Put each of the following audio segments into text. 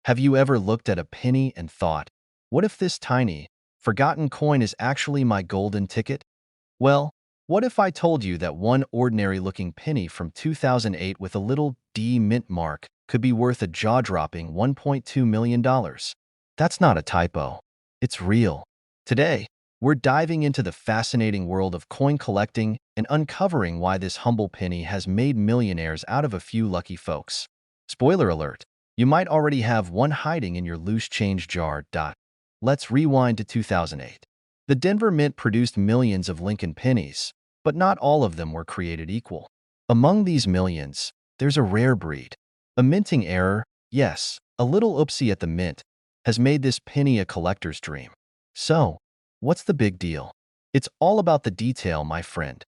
Have you ever looked at a penny and thought, what if this tiny, forgotten coin is actually my golden ticket? Well, what if I told you that one ordinary-looking penny from 2008 with a little D mint mark could be worth a jaw-dropping $1.2 million? That's not a typo. It's real. Today, we're diving into the fascinating world of coin collecting and uncovering why this humble penny has made millionaires out of a few lucky folks. Spoiler alert, you might already have one hiding in your loose change jar. Let's rewind to 2008. The Denver Mint produced millions of Lincoln pennies, but not all of them were created equal. Among these millions, there's a rare breed. A minting error, yes, a little oopsie at the mint, has made this penny a collector's dream. So, what's the big deal? It's all about the detail, my friend.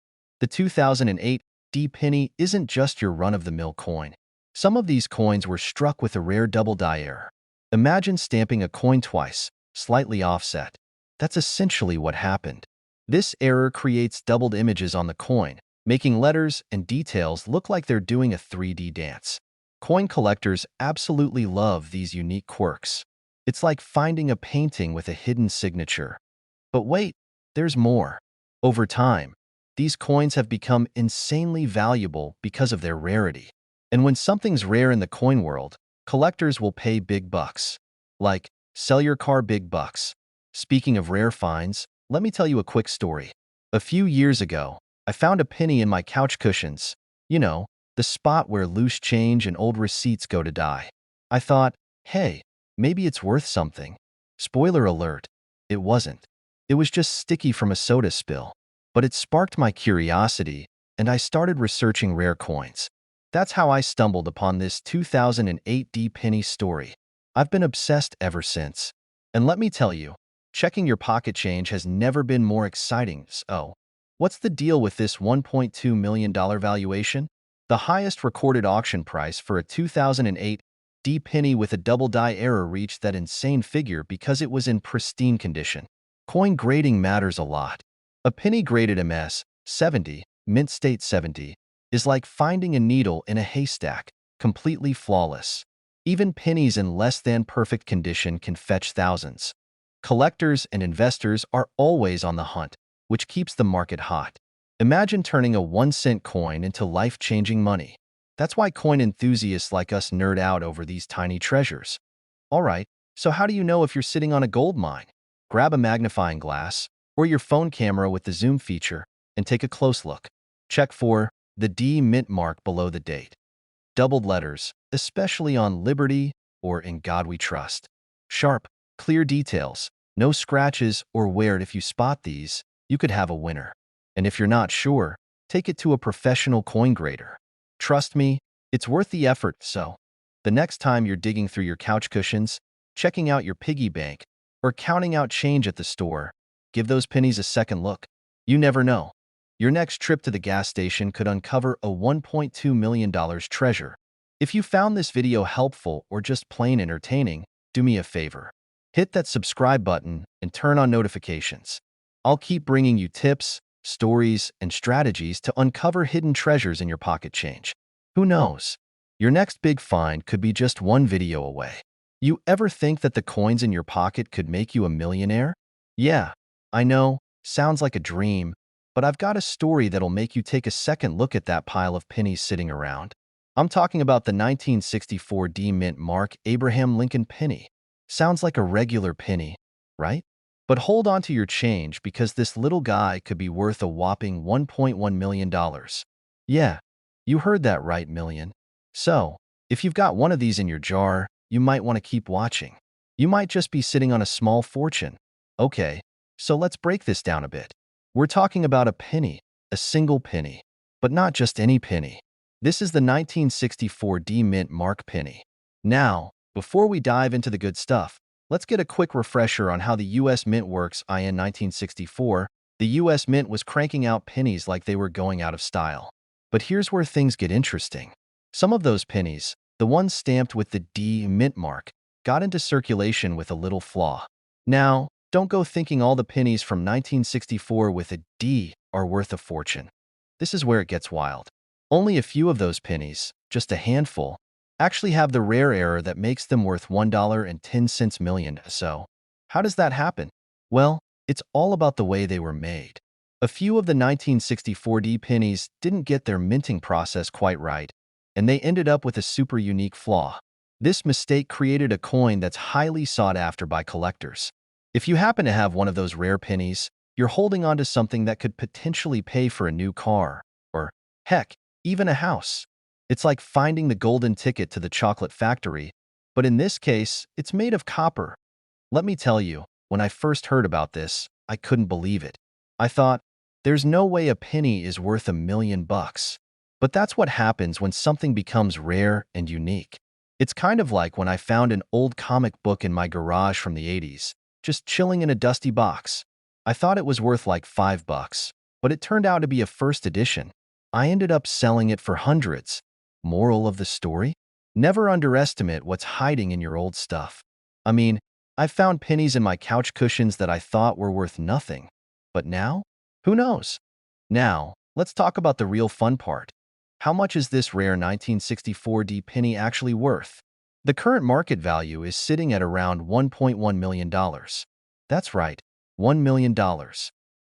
The 2008 D penny isn't just your run-of-the-mill coin. Some of these coins were struck with a rare double die error. Imagine stamping a coin twice, slightly offset. That's essentially what happened. This error creates doubled images on the coin, making letters and details look like they're doing a 3D dance. Coin collectors absolutely love these unique quirks. It's like finding a painting with a hidden signature. But wait, there's more. Over time, these coins have become insanely valuable because of their rarity. And when something's rare in the coin world, collectors will pay big bucks. Like, sell your car big bucks. Speaking of rare finds, let me tell you a quick story. A few years ago, I found a penny in my couch cushions. You know, the spot where loose change and old receipts go to die. I thought, hey, maybe it's worth something. Spoiler alert, it wasn't. It was just sticky from a soda spill. But it sparked my curiosity, and I started researching rare coins. That's how I stumbled upon this 2008 D penny story. I've been obsessed ever since. And let me tell you, checking your pocket change has never been more exciting. So, what's the deal with this $1.2 million valuation? The highest recorded auction price for a 2008 D penny with a double die error reached that insane figure because it was in pristine condition. Coin grading matters a lot. A penny graded MS 70, mint state 70, is like finding a needle in a haystack, completely flawless. Even pennies in less than perfect condition can fetch thousands. Collectors and investors are always on the hunt, which keeps the market hot. Imagine turning a 1-cent coin into life-changing money. That's why coin enthusiasts like us nerd out over these tiny treasures. Alright, so how do you know if you're sitting on a gold mine? Grab a magnifying glass, or your phone camera with the zoom feature, and take a close look. Check for the D mint mark below the date. Doubled letters, especially on Liberty or In God We Trust. Sharp, clear details, no scratches or wear. If you spot these, you could have a winner. And if you're not sure, take it to a professional coin grader. Trust me, it's worth the effort. So, the next time you're digging through your couch cushions, checking out your piggy bank, or counting out change at the store, give those pennies a second look. You never know. Your next trip to the gas station could uncover a $1.2 million treasure. If you found this video helpful or just plain entertaining, do me a favor. Hit that subscribe button and turn on notifications. I'll keep bringing you tips, stories, and strategies to uncover hidden treasures in your pocket change. Who knows? Your next big find could be just one video away. You ever think that the coins in your pocket could make you a millionaire? Yeah, I know, sounds like a dream, but I've got a story that'll make you take a second look at that pile of pennies sitting around. I'm talking about the 1964 D mint mark Abraham Lincoln penny. Sounds like a regular penny, right? But hold on to your change because this little guy could be worth a whopping $1.1 million. Yeah, you heard that right, million. So, if you've got one of these in your jar, you might want to keep watching. You might just be sitting on a small fortune. Okay, so let's break this down a bit. We're talking about a penny, a single penny, but not just any penny. This is the 1964 D mint mark penny. Now, before we dive into the good stuff, let's get a quick refresher on how the US Mint works. In 1964, the US Mint was cranking out pennies like they were going out of style. But here's where things get interesting. Some of those pennies, the ones stamped with the D mint mark, got into circulation with a little flaw. Now, don't go thinking all the pennies from 1964 with a D are worth a fortune. This is where it gets wild. Only a few of those pennies, just a handful, actually have the rare error that makes them worth $1.10 million. So, how does that happen? Well, it's all about the way they were made. A few of the 1964 pennies didn't get their minting process quite right, and they ended up with a super unique flaw. This mistake created a coin that's highly sought after by collectors. If you happen to have one of those rare pennies, you're holding on to something that could potentially pay for a new car, or, heck, even a house. It's like finding the golden ticket to the chocolate factory, but in this case, it's made of copper. Let me tell you, when I first heard about this, I couldn't believe it. I thought, there's no way a penny is worth $1 million. But that's what happens when something becomes rare and unique. It's kind of like when I found an old comic book in my garage from the 80s, just chilling in a dusty box. I thought it was worth like $5, but it turned out to be a first edition. I ended up selling it for hundreds. Moral of the story? Never underestimate what's hiding in your old stuff. I mean, I've found pennies in my couch cushions that I thought were worth nothing. But now? Who knows? Now, let's talk about the real fun part. How much is this rare 1964 penny actually worth? The current market value is sitting at around $1.1 million. That's right, $1 million.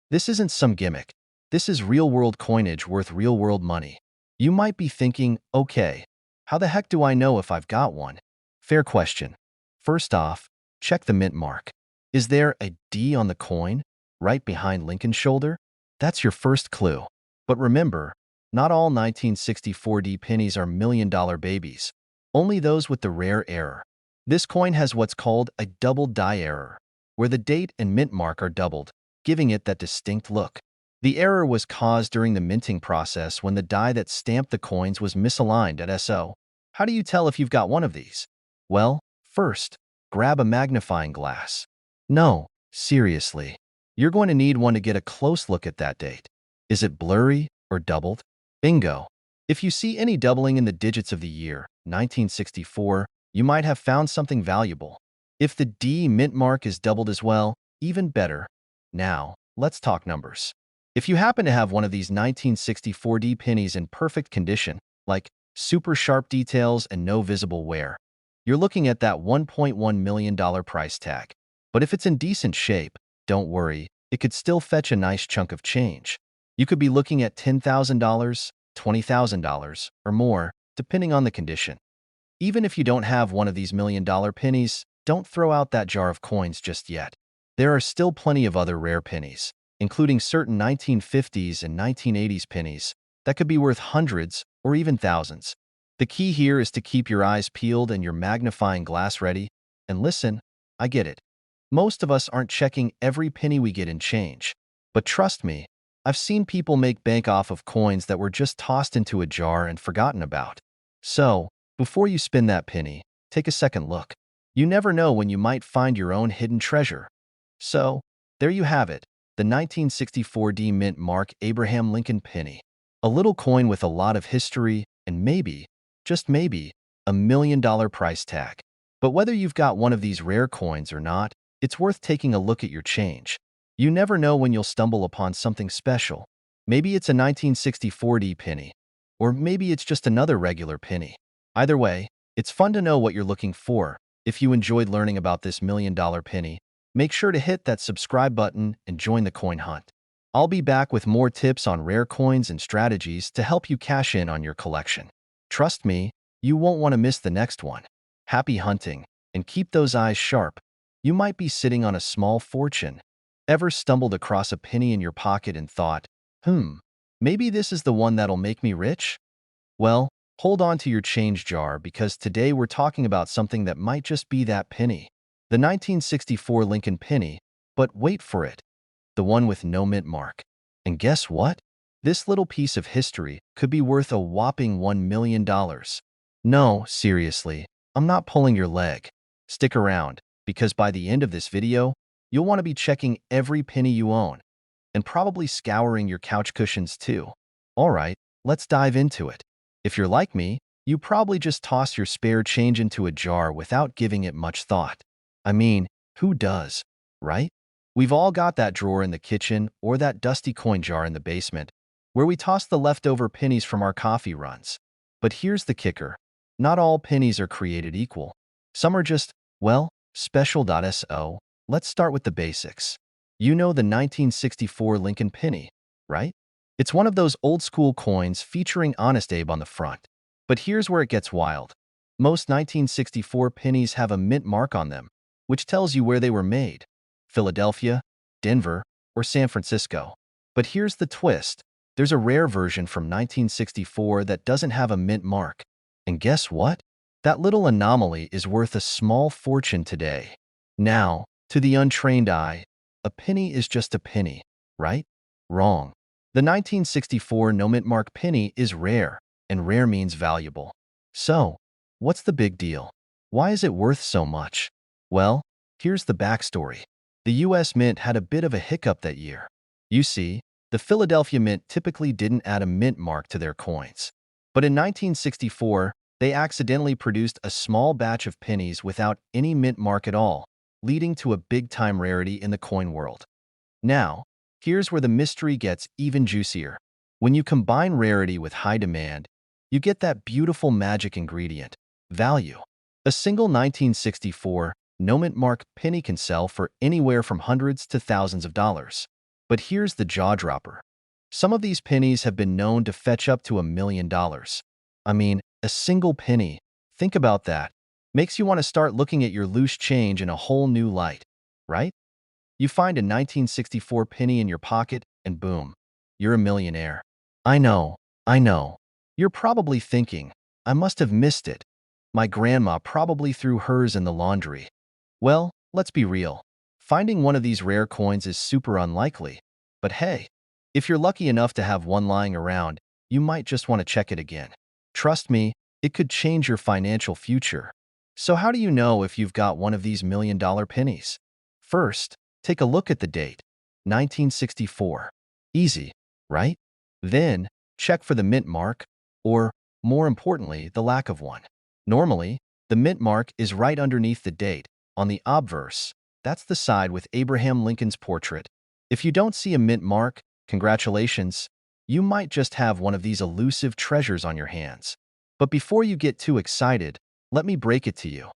This isn't some gimmick. This is real-world coinage worth real-world money. You might be thinking, okay, how the heck do I know if I've got one? Fair question. First off, check the mint mark. Is there a D on the coin, right behind Lincoln's shoulder? That's your first clue. But remember, not all 1964 pennies are million-dollar babies. Only those with the rare error. This coin has what's called a double die error, where the date and mint mark are doubled, giving it that distinct look. The error was caused during the minting process when the die that stamped the coins was misaligned at SO. How do you tell if you've got one of these? Well, first, grab a magnifying glass. No, seriously. You're going to need one to get a close look at that date. Is it blurry or doubled? Bingo. If you see any doubling in the digits of the year, 1964, you might have found something valuable. If the D mint mark is doubled as well, even better. Now, let's talk numbers. If you happen to have one of these 1964 pennies in perfect condition, like super sharp details and no visible wear, you're looking at that $1.1 million price tag. But if it's in decent shape, don't worry, it could still fetch a nice chunk of change. You could be looking at $10,000, $20,000, or more, depending on the condition. Even if you don't have one of these million-dollar pennies, don't throw out that jar of coins just yet. There are still plenty of other rare pennies, including certain 1950s and 1980s pennies, that could be worth hundreds or even thousands. The key here is to keep your eyes peeled and your magnifying glass ready. And listen, I get it. Most of us aren't checking every penny we get in change. But trust me, I've seen people make bank off of coins that were just tossed into a jar and forgotten about. So, before you spend that penny, take a second look. You never know when you might find your own hidden treasure. So, there you have it, the 1964 mint mark Abraham Lincoln penny. A little coin with a lot of history and maybe, just maybe, $1 million price tag. But whether you've got one of these rare coins or not, it's worth taking a look at your change. You never know when you'll stumble upon something special. Maybe it's a 1964 penny, or maybe it's just another regular penny. Either way, it's fun to know what you're looking for. If you enjoyed learning about this million-dollar penny, make sure to hit that subscribe button and join the coin hunt. I'll be back with more tips on rare coins and strategies to help you cash in on your collection. Trust me, you won't want to miss the next one. Happy hunting, and keep those eyes sharp. You might be sitting on a small fortune. Ever stumbled across a penny in your pocket and thought, maybe this is the one that'll make me rich? Well, hold on to your change jar because today we're talking about something that might just be that penny. The 1964 Lincoln penny, but wait for it, the one with no mint mark. And guess what? This little piece of history could be worth a whopping $1 million. No, seriously, I'm not pulling your leg. Stick around, because by the end of this video, you'll want to be checking every penny you own, and probably scouring your couch cushions too. Alright, let's dive into it. If you're like me, you probably just toss your spare change into a jar without giving it much thought. I mean, who does, right? We've all got that drawer in the kitchen or that dusty coin jar in the basement where we toss the leftover pennies from our coffee runs. But here's the kicker. Not all pennies are created equal. Some are just, well, special.so. Let's start with the basics. You know the 1964 Lincoln penny, right? It's one of those old-school coins featuring Honest Abe on the front. But here's where it gets wild. Most 1964 pennies have a mint mark on them, which tells you where they were made: Philadelphia, Denver, or San Francisco. But here's the twist. There's a rare version from 1964 that doesn't have a mint mark. And guess what? That little anomaly is worth a small fortune today. Now, to the untrained eye, a penny is just a penny, right? Wrong. The 1964 no mint mark penny is rare, and rare means valuable. So, what's the big deal? Why is it worth so much? Well, here's the backstory. The US Mint had a bit of a hiccup that year. You see, the Philadelphia Mint typically didn't add a mint mark to their coins. But in 1964, they accidentally produced a small batch of pennies without any mint mark at all, leading to a big-time rarity in the coin world. Now, here's where the mystery gets even juicier. When you combine rarity with high demand, you get that beautiful magic ingredient: value. A single 1964 no mint mark penny can sell for anywhere from hundreds to thousands of dollars. But here's the jaw-dropper. Some of these pennies have been known to fetch up to $1 million. I mean, a single penny, think about that, makes you want to start looking at your loose change in a whole new light, right? You find a 1964 penny in your pocket, and boom, you're a millionaire. I know, I know. You're probably thinking, I must have missed it. My grandma probably threw hers in the laundry. Well, let's be real. Finding one of these rare coins is super unlikely. But hey, if you're lucky enough to have one lying around, you might just want to check it again. Trust me, it could change your financial future. So how do you know if you've got one of these million-dollar pennies? First, take a look at the date: 1964. Easy, right? Then, check for the mint mark, or, more importantly, the lack of one. Normally, the mint mark is right underneath the date, on the obverse. That's the side with Abraham Lincoln's portrait. If you don't see a mint mark, congratulations, you might just have one of these elusive treasures on your hands. But before you get too excited, let me break it to you.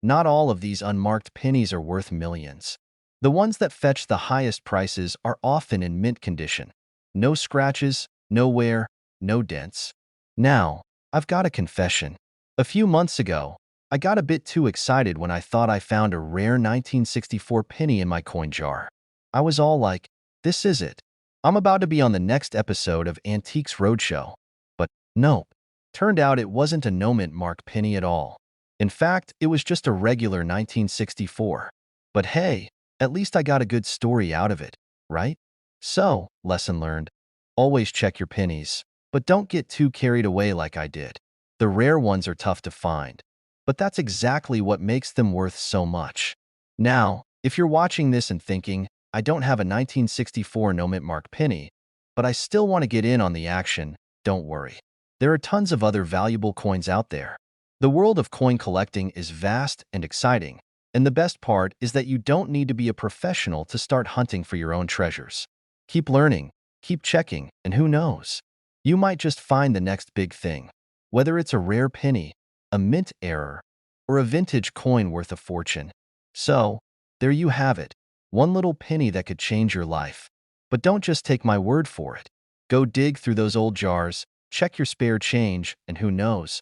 Not all of these unmarked pennies are worth millions. The ones that fetch the highest prices are often in mint condition. No scratches, no wear, no dents. Now, I've got a confession. A few months ago, I got a bit too excited when I thought I found a rare 1964 penny in my coin jar. I was all like, this is it. I'm about to be on the next episode of Antiques Roadshow. But nope. Turned out it wasn't a no mint mark penny at all. In fact, it was just a regular 1964. But hey, at least I got a good story out of it, right? So, lesson learned. Always check your pennies, but don't get too carried away like I did. The rare ones are tough to find, but that's exactly what makes them worth so much. Now, if you're watching this and thinking, I don't have a 1964 no mint mark penny, but I still want to get in on the action, don't worry. There are tons of other valuable coins out there. The world of coin collecting is vast and exciting, and the best part is that you don't need to be a professional to start hunting for your own treasures. Keep learning, keep checking, and who knows? You might just find the next big thing. Whether it's a rare penny, a mint error, or a vintage coin worth a fortune. So, there you have it. One little penny that could change your life. But don't just take my word for it. Go dig through those old jars, check your spare change, and who knows?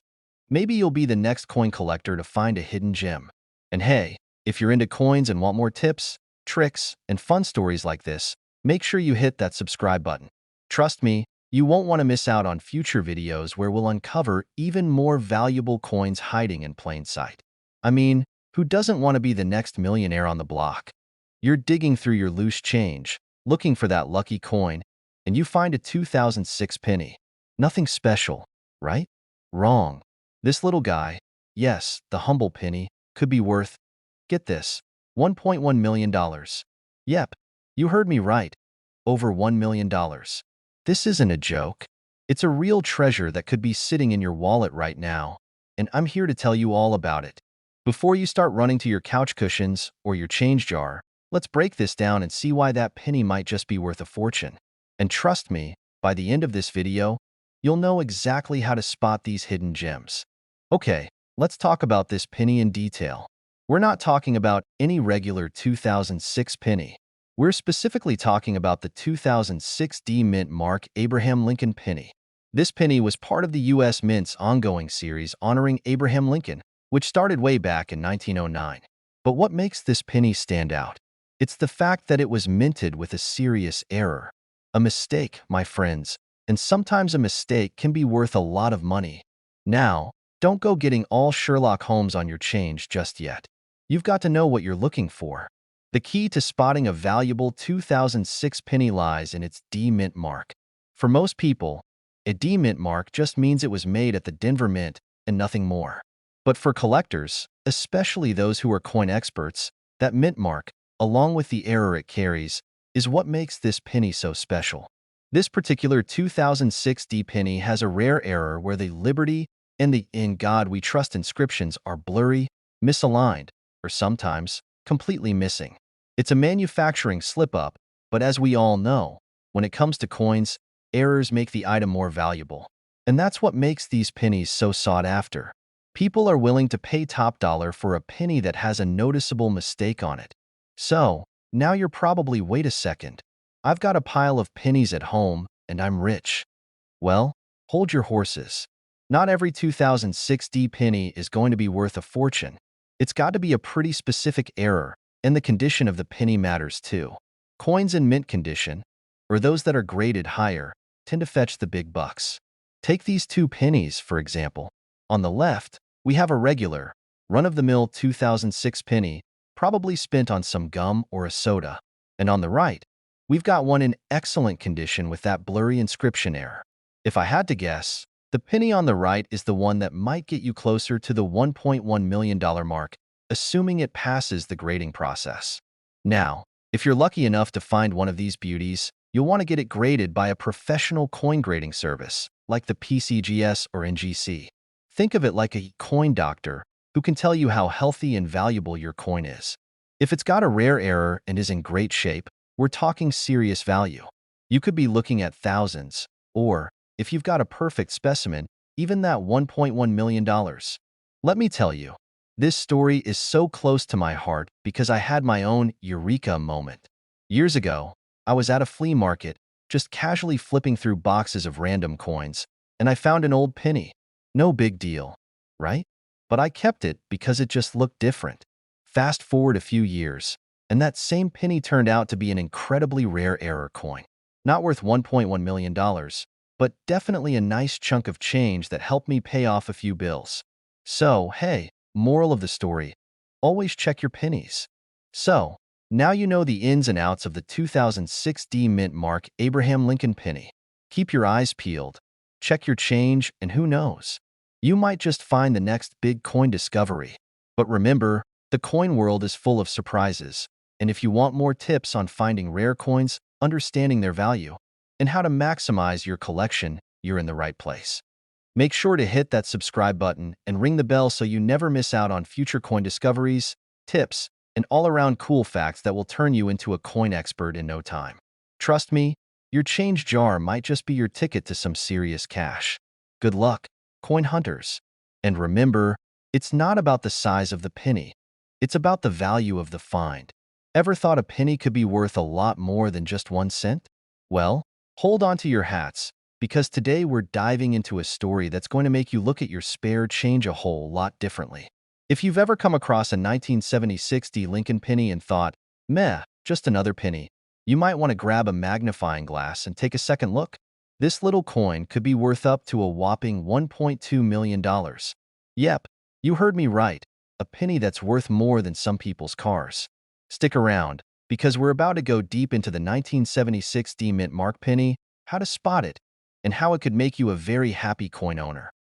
Maybe you'll be the next coin collector to find a hidden gem. And hey, if you're into coins and want more tips, tricks, and fun stories like this, make sure you hit that subscribe button. Trust me, you won't want to miss out on future videos where we'll uncover even more valuable coins hiding in plain sight. I mean, who doesn't want to be the next millionaire on the block? You're digging through your loose change, looking for that lucky coin, and you find a 2006 penny. Nothing special, right? Wrong. This little guy, yes, the humble penny, could be worth, get this, $1.1 million. Yep, you heard me right. Over $1 million. This isn't a joke. It's a real treasure that could be sitting in your wallet right now, and I'm here to tell you all about it. Before you start running to your couch cushions or your change jar, let's break this down and see why that penny might just be worth a fortune. And trust me, by the end of this video, you'll know exactly how to spot these hidden gems. Okay, let's talk about this penny in detail. We're not talking about any regular 2006 penny. We're specifically talking about the 2006 D Mint Mark Abraham Lincoln penny. This penny was part of the U.S. Mint's ongoing series honoring Abraham Lincoln, which started way back in 1909. But what makes this penny stand out? It's the fact that it was minted with a serious error. A mistake, my friends, and sometimes a mistake can be worth a lot of money. Now, don't go getting all Sherlock Holmes on your change just yet. You've got to know what you're looking for. The key to spotting a valuable 2006 penny lies in its D-Mint mark. For most people, a D-Mint mark just means it was made at the Denver Mint and nothing more. But for collectors, especially those who are coin experts, that mint mark, along with the error it carries, is what makes this penny so special. This particular 2006 D penny has a rare error where the Liberty and the "In God We Trust" inscriptions are blurry, misaligned, or sometimes completely missing. It's a manufacturing slip-up, but as we all know, when it comes to coins, errors make the item more valuable. And that's what makes these pennies so sought after. People are willing to pay top dollar for a penny that has a noticeable mistake on it. So, now you're probably, wait a second, I've got a pile of pennies at home and I'm rich. Well, hold your horses. Not every 2006 D penny is going to be worth a fortune. It's got to be a pretty specific error, and the condition of the penny matters too. Coins in mint condition, or those that are graded higher, tend to fetch the big bucks. Take these two pennies, for example. On the left, we have a regular, run-of-the-mill 2006 penny, probably spent on some gum or a soda. And on the right, we've got one in excellent condition with that blurry inscription error. If I had to guess, the penny on the right is the one that might get you closer to the $1.1 million mark, assuming it passes the grading process. Now, if you're lucky enough to find one of these beauties, you'll want to get it graded by a professional coin grading service, like the PCGS or NGC. Think of it like a coin doctor who can tell you how healthy and valuable your coin is. If it's got a rare error and is in great shape, we're talking serious value. You could be looking at thousands, or, if you've got a perfect specimen, even that $1.1 million. Let me tell you, this story is so close to my heart because I had my own eureka moment. Years ago, I was at a flea market, just casually flipping through boxes of random coins, and I found an old penny. No big deal, right? But I kept it because it just looked different. Fast forward a few years, and that same penny turned out to be an incredibly rare error coin. Not worth $1.1 million, but definitely a nice chunk of change that helped me pay off a few bills. So, hey, moral of the story, always check your pennies. So, now you know the ins and outs of the 2006 D Mint Mark Abraham Lincoln penny. Keep your eyes peeled, check your change, and who knows? You might just find the next big coin discovery. But remember, the coin world is full of surprises. And if you want more tips on finding rare coins, understanding their value, and how to maximize your collection, you're in the right place. Make sure to hit that subscribe button and ring the bell so you never miss out on future coin discoveries, tips, and all-around cool facts that will turn you into a coin expert in no time. Trust me, your change jar might just be your ticket to some serious cash. Good luck, coin hunters. And remember, it's not about the size of the penny. It's about the value of the find. Ever thought a penny could be worth a lot more than just 1 cent? Well, hold on to your hats, because today we're diving into a story that's going to make you look at your spare change a whole lot differently. If you've ever come across a 1976 D Lincoln penny and thought, meh, just another penny, you might want to grab a magnifying glass and take a second look. This little coin could be worth up to a whopping $1.2 million. Yep, you heard me right, a penny that's worth more than some people's cars. Stick around, because we're about to go deep into the 1976 D Mint Mark penny, how to spot it, and how it could make you a very happy coin owner.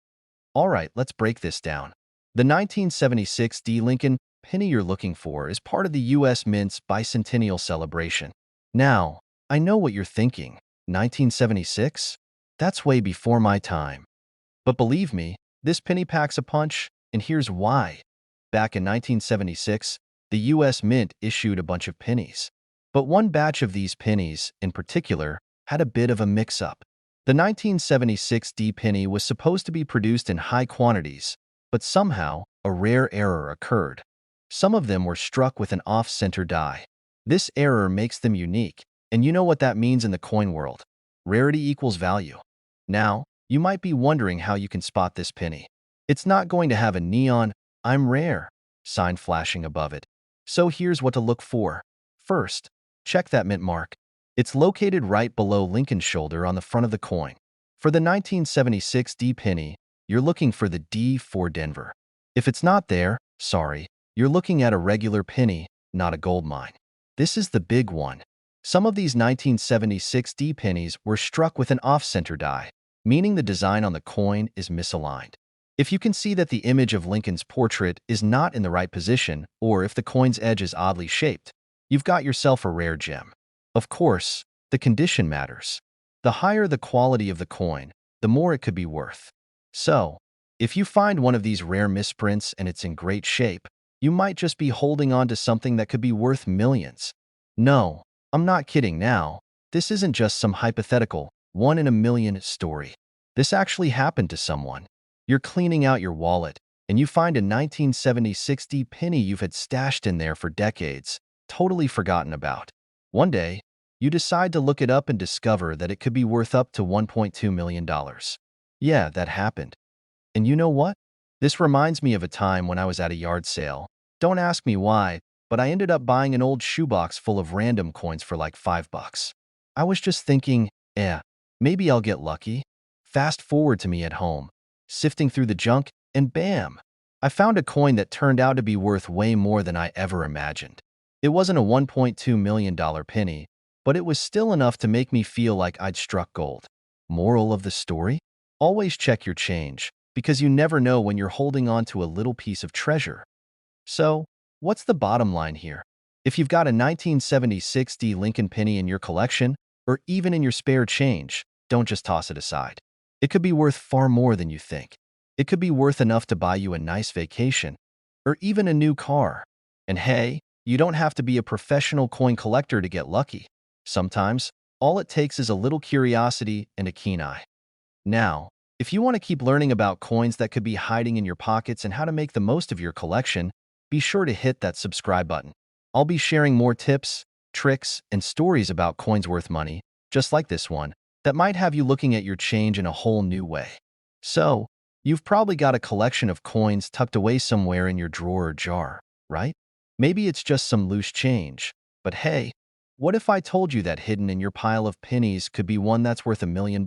Alright, let's break this down. The 1976 D Lincoln penny you're looking for is part of the U.S. Mint's bicentennial celebration. Now, I know what you're thinking. 1976? That's way before my time. But believe me, this penny packs a punch, and here's why. Back in 1976, the U.S. Mint issued a bunch of pennies. But one batch of these pennies, in particular, had a bit of a mix-up. The 1976 D penny was supposed to be produced in high quantities, but somehow a rare error occurred. Some of them were struck with an off-center die. This error makes them unique, and you know what that means in the coin world. Rarity equals value. Now, you might be wondering how you can spot this penny. It's not going to have a neon, "I'm rare" sign flashing above it. So here's what to look for. First, check that mint mark. It's located right below Lincoln's shoulder on the front of the coin. For the 1976 D penny, you're looking for the D for Denver. If it's not there, sorry, you're looking at a regular penny, not a gold mine. This is the big one. Some of these 1976 D pennies were struck with an off-center die, meaning the design on the coin is misaligned. If you can see that the image of Lincoln's portrait is not in the right position, or if the coin's edge is oddly shaped, you've got yourself a rare gem. Of course, the condition matters. The higher the quality of the coin, the more it could be worth. So, if you find one of these rare misprints and it's in great shape, you might just be holding on to something that could be worth millions. No, I'm not kidding now. This isn't just some hypothetical, one-in-a-million story. This actually happened to someone. You're cleaning out your wallet, and you find a 1976 penny you've had stashed in there for decades, totally forgotten about. One day, you decide to look it up and discover that it could be worth up to $1.2 million. Yeah, that happened. And you know what? This reminds me of a time when I was at a yard sale. Don't ask me why, but I ended up buying an old shoebox full of random coins for like $5. I was just thinking, maybe I'll get lucky. Fast forward to me at home, sifting through the junk, and bam! I found a coin that turned out to be worth way more than I ever imagined. It wasn't a $1.2 million penny, but it was still enough to make me feel like I'd struck gold. Moral of the story? Always check your change, because you never know when you're holding on to a little piece of treasure. So, what's the bottom line here? If you've got a 1976 D Lincoln penny in your collection, or even in your spare change, don't just toss it aside. It could be worth far more than you think. It could be worth enough to buy you a nice vacation, or even a new car. And hey, you don't have to be a professional coin collector to get lucky. Sometimes, all it takes is a little curiosity and a keen eye. Now, if you want to keep learning about coins that could be hiding in your pockets and how to make the most of your collection, be sure to hit that subscribe button. I'll be sharing more tips, tricks, and stories about coins worth money, just like this one, that might have you looking at your change in a whole new way. So, you've probably got a collection of coins tucked away somewhere in your drawer or jar, right? Maybe it's just some loose change. But hey, what if I told you that hidden in your pile of pennies could be one that's worth $1 million?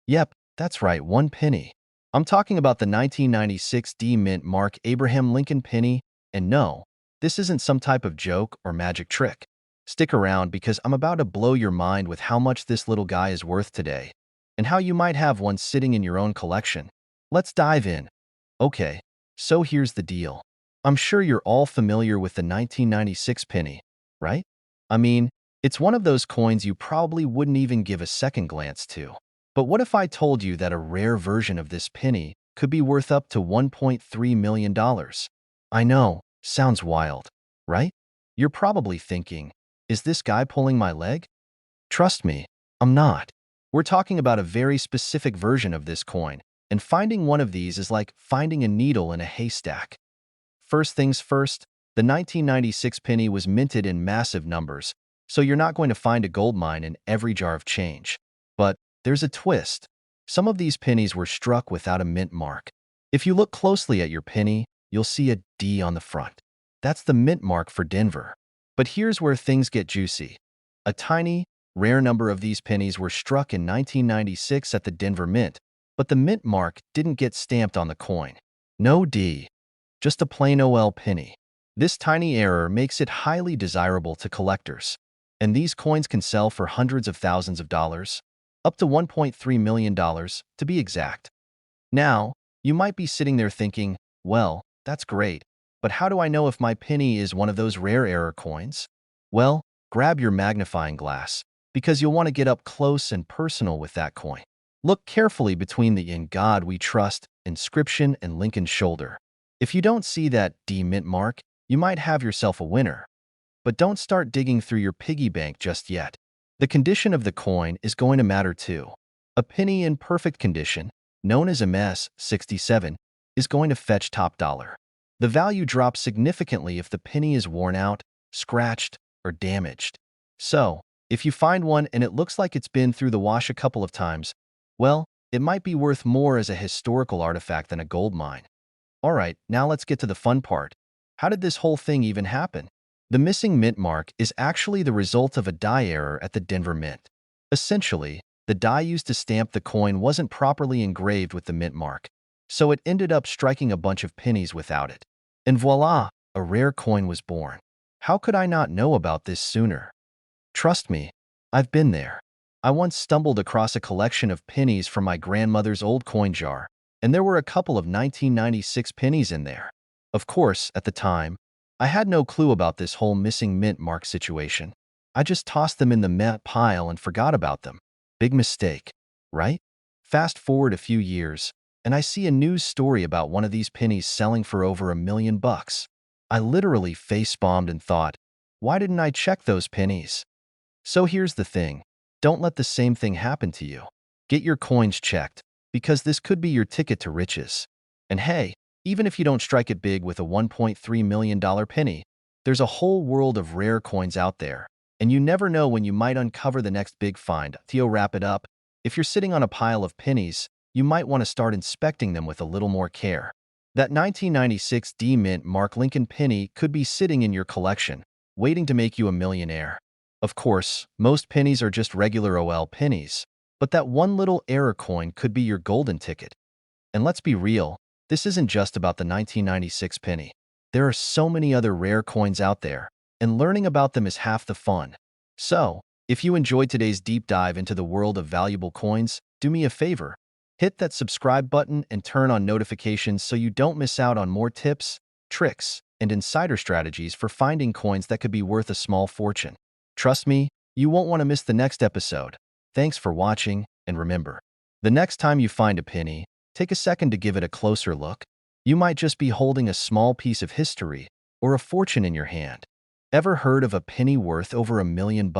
Yep, that's right, one penny. I'm talking about the 1996 D Mint Mark Abraham Lincoln penny, and no, this isn't some type of joke or magic trick. Stick around because I'm about to blow your mind with how much this little guy is worth today, and how you might have one sitting in your own collection. Let's dive in. Okay, so here's the deal. I'm sure you're all familiar with the 1996 penny, right? I mean, it's one of those coins you probably wouldn't even give a second glance to. But what if I told you that a rare version of this penny could be worth up to $1.3 million? I know, sounds wild, right? You're probably thinking, is this guy pulling my leg? Trust me, I'm not. We're talking about a very specific version of this coin, and finding one of these is like finding a needle in a haystack. First things first, the 1996 penny was minted in massive numbers, so you're not going to find a gold mine in every jar of change. But there's a twist. Some of these pennies were struck without a mint mark. If you look closely at your penny, you'll see a D on the front. That's the mint mark for Denver. But here's where things get juicy. A tiny, rare number of these pennies were struck in 1996 at the Denver Mint, but the mint mark didn't get stamped on the coin. No D, just a plain OL penny. This tiny error makes it highly desirable to collectors, and these coins can sell for hundreds of thousands of dollars, up to $1.3 million to be exact. Now, you might be sitting there thinking, well, that's great, but how do I know if my penny is one of those rare error coins? Well, grab your magnifying glass, because you'll want to get up close and personal with that coin. Look carefully between the "In God We Trust" inscription and Lincoln's shoulder. If you don't see that D mint mark, you might have yourself a winner. But don't start digging through your piggy bank just yet. The condition of the coin is going to matter too. A penny in perfect condition, known as MS 67, is going to fetch top dollar. The value drops significantly if the penny is worn out, scratched, or damaged. So, if you find one and it looks like it's been through the wash a couple of times, well, it might be worth more as a historical artifact than a gold mine. Alright, now let's get to the fun part. How did this whole thing even happen? The missing mint mark is actually the result of a die error at the Denver Mint. Essentially, the die used to stamp the coin wasn't properly engraved with the mint mark, so it ended up striking a bunch of pennies without it. And voila, a rare coin was born. How could I not know about this sooner? Trust me, I've been there. I once stumbled across a collection of pennies from my grandmother's old coin jar, and there were a couple of 1996 pennies in there. Of course, at the time, I had no clue about this whole missing mint mark situation. I just tossed them in the meh pile and forgot about them. Big mistake, right? Fast forward a few years, and I see a news story about one of these pennies selling for over $1 million. I literally face-bombed and thought, why didn't I check those pennies? So here's the thing. Don't let the same thing happen to you. Get your coins checked, because this could be your ticket to riches. And hey, even if you don't strike it big with a $1.3 million penny, there's a whole world of rare coins out there, and you never know when you might uncover the next big find. Theo, wrap it up. If you're sitting on a pile of pennies, you might want to start inspecting them with a little more care. That 1996 D Mint Mark Lincoln penny could be sitting in your collection, waiting to make you a millionaire. Of course, most pennies are just regular OL pennies, but that one little error coin could be your golden ticket. And let's be real, this isn't just about the 1996 penny. There are so many other rare coins out there, and learning about them is half the fun. So, if you enjoyed today's deep dive into the world of valuable coins, do me a favor. Hit that subscribe button and turn on notifications so you don't miss out on more tips, tricks, and insider strategies for finding coins that could be worth a small fortune. Trust me, you won't want to miss the next episode. Thanks for watching, and remember, the next time you find a penny, take a second to give it a closer look. You might just be holding a small piece of history or a fortune in your hand. Ever heard of a penny worth over $1 million?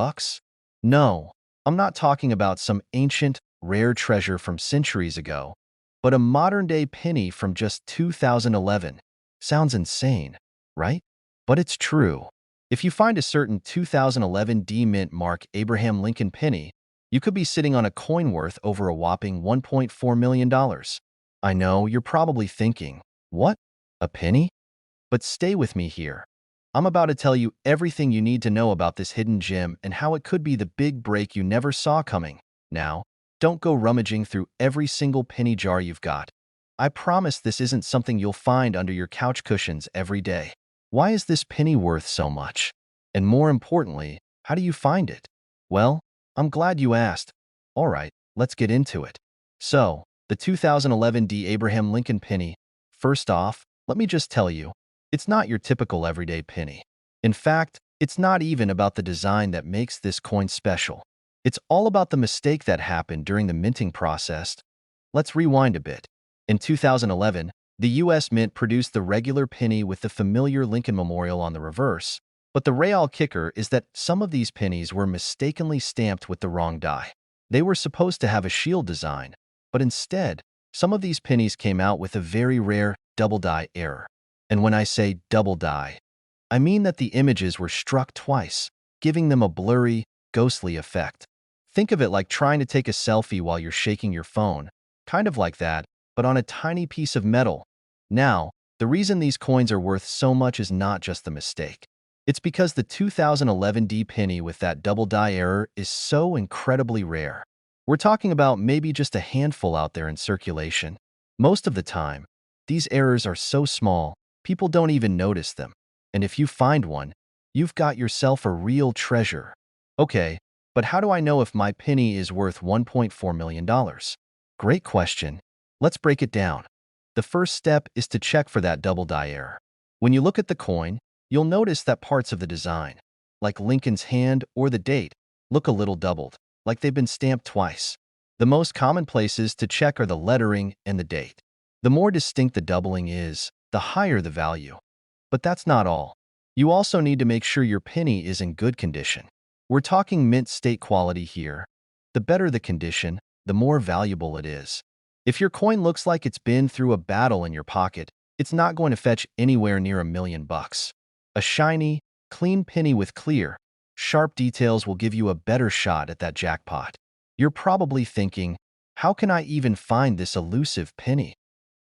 No, I'm not talking about some ancient, rare treasure from centuries ago, but a modern-day penny from just 2011. Sounds insane, right? But it's true. If you find a certain 2011 D Mint Mark Abraham Lincoln penny, you could be sitting on a coin worth over a whopping $1.4 million. I know, you're probably thinking, what? A penny? But stay with me here. I'm about to tell you everything you need to know about this hidden gem and how it could be the big break you never saw coming. Now, don't go rummaging through every single penny jar you've got. I promise this isn't something you'll find under your couch cushions every day. Why is this penny worth so much? And more importantly, how do you find it? Well, I'm glad you asked. Alright, let's get into it. So, the 2011 D. Abraham Lincoln penny. First off, let me just tell you, it's not your typical everyday penny. In fact, it's not even about the design that makes this coin special. It's all about the mistake that happened during the minting process. Let's rewind a bit. In 2011, the U.S. Mint produced the regular penny with the familiar Lincoln Memorial on the reverse, but the real kicker is that some of these pennies were mistakenly stamped with the wrong die. They were supposed to have a shield design, but instead, some of these pennies came out with a very rare double die error. And when I say double die, I mean that the images were struck twice, giving them a blurry, ghostly effect. Think of it like trying to take a selfie while you're shaking your phone, kind of like that, but on a tiny piece of metal. Now, the reason these coins are worth so much is not just the mistake. It's because the 2011 D penny with that double die error is so incredibly rare. We're talking about maybe just a handful out there in circulation. Most of the time, these errors are so small, people don't even notice them. And if you find one, you've got yourself a real treasure. Okay, but how do I know if my penny is worth $1.4 million? Great question. Let's break it down. The first step is to check for that double die error. When you look at the coin, you'll notice that parts of the design, like Lincoln's hand or the date, look a little doubled, like they've been stamped twice. The most common places to check are the lettering and the date. The more distinct the doubling is, the higher the value. But that's not all. You also need to make sure your penny is in good condition. We're talking mint state quality here. The better the condition, the more valuable it is. If your coin looks like it's been through a battle in your pocket, it's not going to fetch anywhere near $1 million. A shiny, clean penny with clear, sharp details will give you a better shot at that jackpot. You're probably thinking, how can I even find this elusive penny?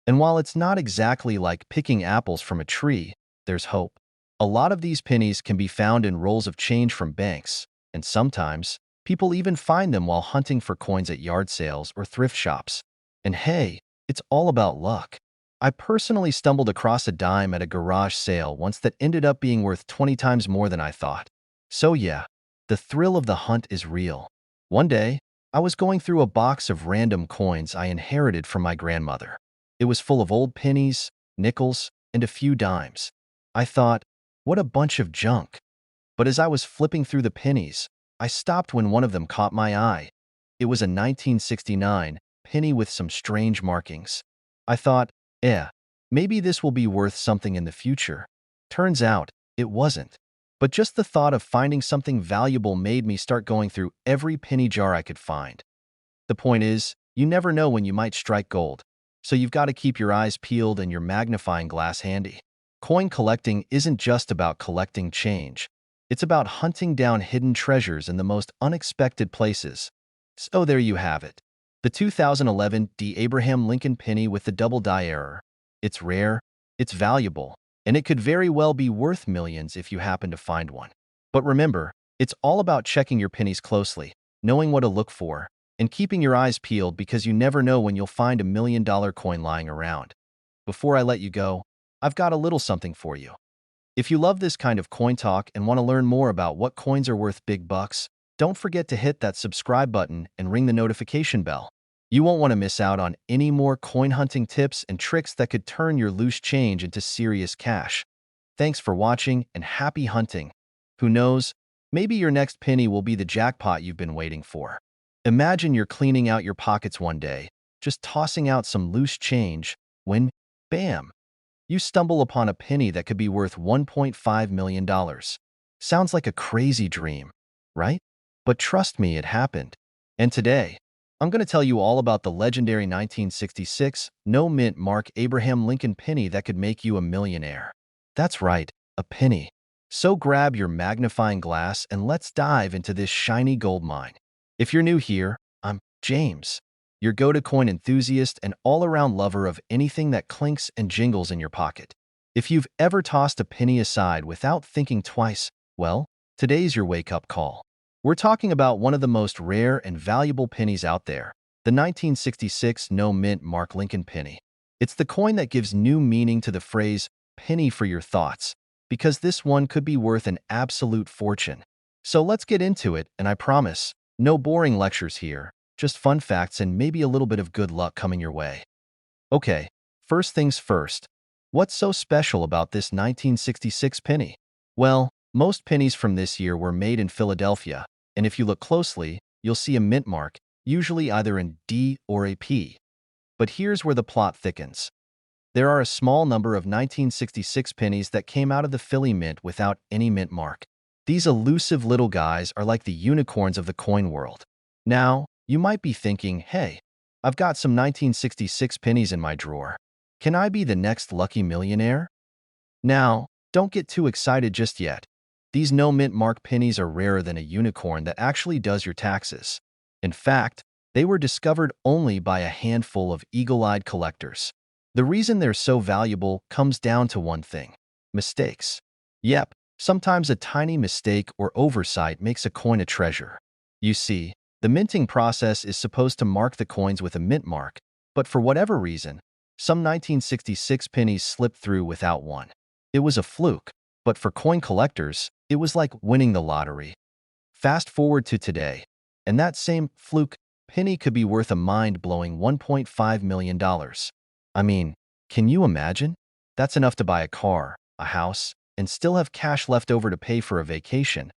And while it's not exactly like picking apples from a tree, there's hope. A lot of these pennies can be found in rolls of change from banks, and sometimes, people even find them while hunting for coins at yard sales or thrift shops. And hey, it's all about luck. I personally stumbled across a dime at a garage sale once that ended up being worth 20 times more than I thought. So yeah, the thrill of the hunt is real. One day, I was going through a box of random coins I inherited from my grandmother. It was full of old pennies, nickels, and a few dimes. I thought, what a bunch of junk. But as I was flipping through the pennies, I stopped when one of them caught my eye. It was a 1969 penny with some strange markings. I thought, maybe this will be worth something in the future. Turns out, it wasn't. But just the thought of finding something valuable made me start going through every penny jar I could find. The point is, you never know when you might strike gold, so you've got to keep your eyes peeled and your magnifying glass handy. Coin collecting isn't just about collecting change. It's about hunting down hidden treasures in the most unexpected places. So there you have it. The 2011 D. Abraham Lincoln penny with the double die error. It's rare, it's valuable, and it could very well be worth millions if you happen to find one. But remember, it's all about checking your pennies closely, knowing what to look for, and keeping your eyes peeled because you never know when you'll find $1 million coin lying around. Before I let you go, I've got a little something for you. If you love this kind of coin talk and want to learn more about what coins are worth big bucks, don't forget to hit that subscribe button and ring the notification bell. You won't want to miss out on any more coin hunting tips and tricks that could turn your loose change into serious cash. Thanks for watching and happy hunting. Who knows, maybe your next penny will be the jackpot you've been waiting for. Imagine you're cleaning out your pockets one day, just tossing out some loose change, when, bam, you stumble upon a penny that could be worth $1.5 million. Sounds like a crazy dream, right? But trust me, it happened. And today, I'm going to tell you all about the legendary 1966 no-mint mark Abraham Lincoln penny that could make you a millionaire. That's right, a penny. So grab your magnifying glass and let's dive into this shiny gold mine. If you're new here, I'm James, your go-to coin enthusiast and all-around lover of anything that clinks and jingles in your pocket. If you've ever tossed a penny aside without thinking twice, well, today's your wake-up call. We're talking about one of the most rare and valuable pennies out there, the 1966 no-mint mark Lincoln penny. It's the coin that gives new meaning to the phrase, penny for your thoughts, because this one could be worth an absolute fortune. So let's get into it, and I promise, no boring lectures here, just fun facts and maybe a little bit of good luck coming your way. Okay, first things first. What's so special about this 1966 penny? Well, most pennies from this year were made in Philadelphia, and if you look closely, you'll see a mint mark, usually either in D or a P. But here's where the plot thickens. There are a small number of 1966 pennies that came out of the Philly Mint without any mint mark. These elusive little guys are like the unicorns of the coin world. Now, you might be thinking, hey, I've got some 1966 pennies in my drawer. Can I be the next lucky millionaire? Now, don't get too excited just yet. These no-mint mark pennies are rarer than a unicorn that actually does your taxes. In fact, they were discovered only by a handful of eagle-eyed collectors. The reason they're so valuable comes down to one thing: mistakes. Yep, sometimes a tiny mistake or oversight makes a coin a treasure. You see, the minting process is supposed to mark the coins with a mint mark, but for whatever reason, some 1966 pennies slipped through without one. It was a fluke, but for coin collectors, it was like winning the lottery. Fast forward to today, and that same fluke penny could be worth a mind-blowing $1.5 million. I mean, can you imagine? That's enough to buy a car, a house, and still have cash left over to pay for a vacation.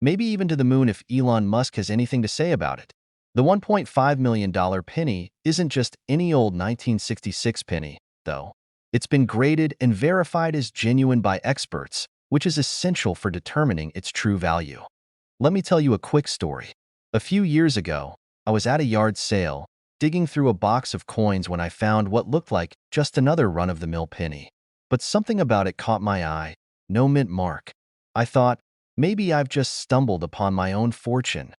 Maybe even to the moon if Elon Musk has anything to say about it. The $1.5 million penny isn't just any old 1966 penny, though. It's been graded and verified as genuine by experts, which is essential for determining its true value. Let me tell you a quick story. A few years ago, I was at a yard sale, digging through a box of coins when I found what looked like just another run-of-the-mill penny. But something about it caught my eye. No mint mark. I thought, maybe I've just stumbled upon my own fortune.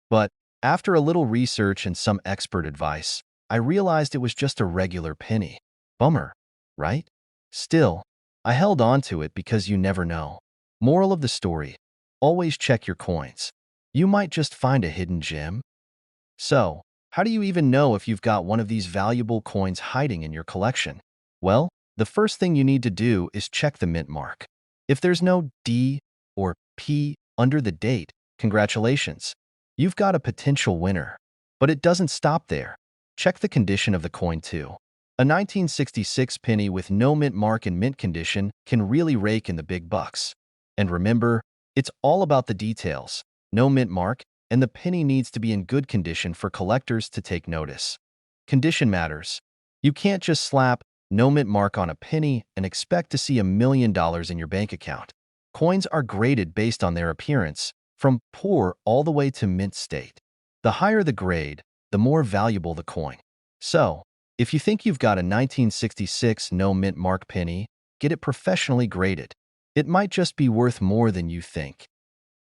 But after a little research and some expert advice, I realized it was just a regular penny. Bummer, right? Still, I held on to it because you never know. Moral of the story: always check your coins. You might just find a hidden gem. So, how do you even know if you've got one of these valuable coins hiding in your collection? Well, the first thing you need to do is check the mint mark. If there's no D or P under the date, congratulations. You've got a potential winner. But it doesn't stop there. Check the condition of the coin too. A 1966 penny with no mint mark in mint condition can really rake in the big bucks. And remember, it's all about the details. No mint mark, and the penny needs to be in good condition for collectors to take notice. Condition matters. You can't just slap no mint mark on a penny and expect to see $1 million in your bank account. Coins are graded based on their appearance, from poor all the way to mint state. The higher the grade, the more valuable the coin. So, if you think you've got a 1966 no mint mark penny, get it professionally graded. It might just be worth more than you think.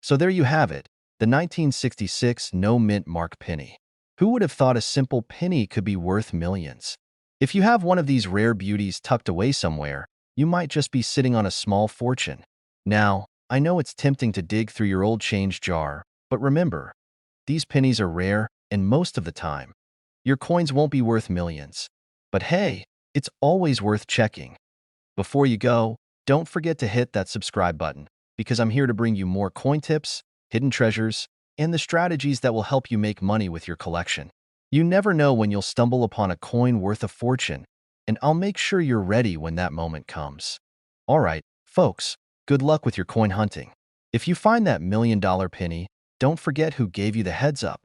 So there you have it, the 1966 no mint mark penny. Who would have thought a simple penny could be worth millions? If you have one of these rare beauties tucked away somewhere, you might just be sitting on a small fortune. Now, I know it's tempting to dig through your old change jar, but remember, these pennies are rare, and most of the time, your coins won't be worth millions. But hey, it's always worth checking. Before you go, don't forget to hit that subscribe button, because I'm here to bring you more coin tips, hidden treasures, and the strategies that will help you make money with your collection. You never know when you'll stumble upon a coin worth a fortune, and I'll make sure you're ready when that moment comes. All right, folks, good luck with your coin hunting. If you find that $1 million penny, don't forget who gave you the heads up.